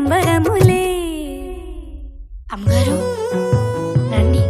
సంబరములే. అమ్మగారు రండి.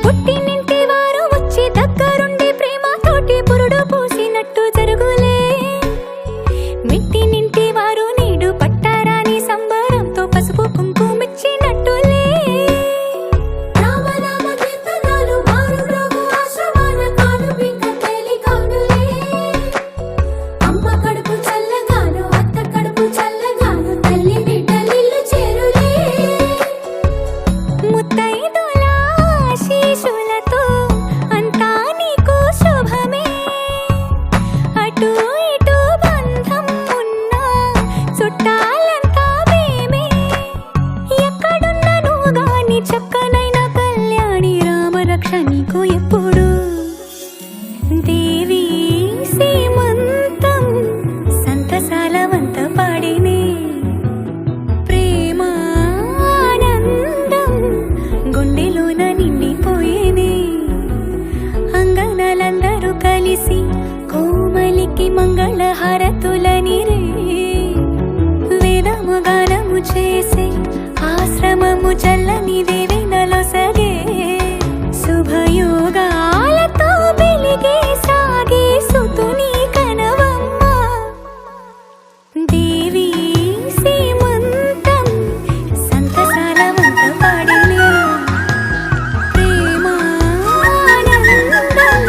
పుట్టినింటి వారు వచ్చి దగ్గరుండి ప్రేమతోటి పురుడు పూసినట్టు జరుగులే. మెట్టినింటి వారు నీడు పట్టారాని సంబరంతో పసుపు కుంకుమిచ్చినట్టులే. రామనామ కీర్తనలు మారుమ్రోగు ఆశ్రమాన కానుపింక తేలికౌనులే. అమ్మ కడుపు చల్లగాను అత్త కడుపు చల్లగాను తల్లి బిడ్డలిల్లు చేరులే. ముత్తైదుల ఆశీస్సులతో అంతా నీకు శుభమే. అటు ఇటు బంధం ఉన్నా చుట్టాలంతా మేమే. ఎక్కడున్నను గాని చక్కనైన కళ్యాణి రామరక్ష నీకు ఎప్పుడు. దేవి సీమంతం సంతసాల వంత పాడినే. ప్రేమ ఆనందం గుండెలోన నిండిపోయేనే. అంగనలందరూ కలిసి కోమలికి మంగళ హారతులనిరే. వేదము గానము చేసే ఆశ్రమము చల్లని దేవెనలో సగే. శుభయోగాలతో వెలిగే సాగే సుతుని కనవమ్మ. దేవి సీమంతం సంతసాల వంత పాడినే. ప్రేమ ఆనందం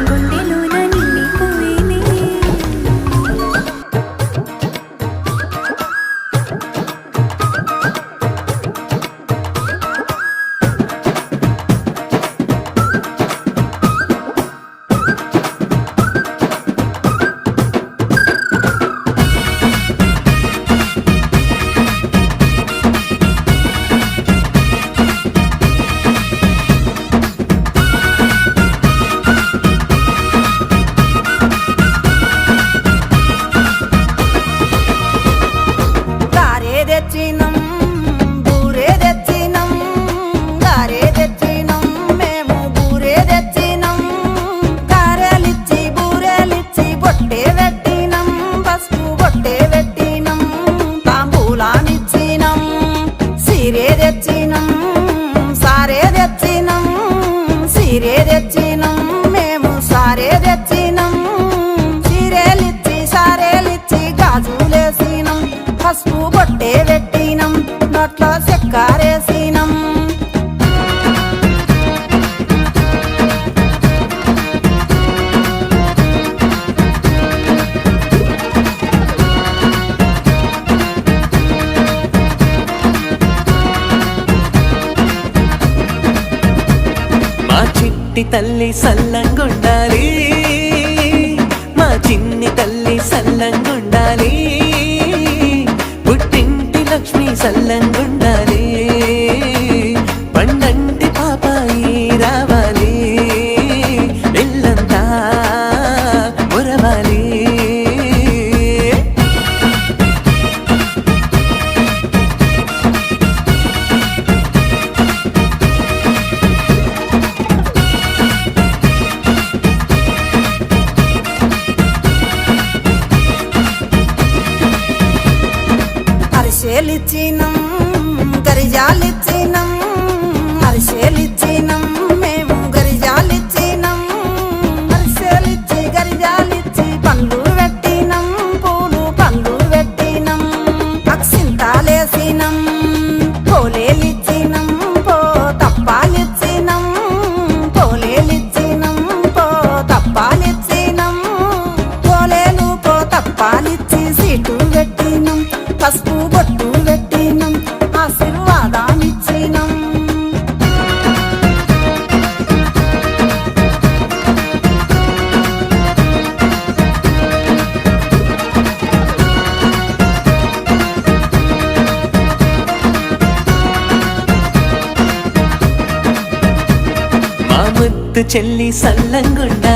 గుండెలోన నిండిపోయినే. గారే తెచ్చినం బూరే తెచ్చినం గారే తెచ్చినం మేము బూరే తెచ్చినం. గారెలిచ్చి బూరెలిచ్చి బొట్టే పెట్టినం పసుపు బొట్టే పెట్టినం తాంబూలానిచ్చినం. సీరే తెచ్చినం సారే తెచ్చినం సీరే తెచ్చినం మేము సారే తెచ్చినం. సీరేలిచ్చి సారేలిచ్చి గాజులేసినం పసుపు బొట్టే పెట్టినం నోట్లో చెక్కారేసినం. మా చిట్టి తల్లి సల్లంగుండాలి. మా చిన్ని తల్లి సల్లంగుండాలి. పుట్టింటి లక్ష్మి సల్లంగుండాలి. పండంటి పాపాయి రావాలి. ఇల్లంతా మురవాలి. అరిసెలిచ్చినం చెల్లి సల్లంగుండాలి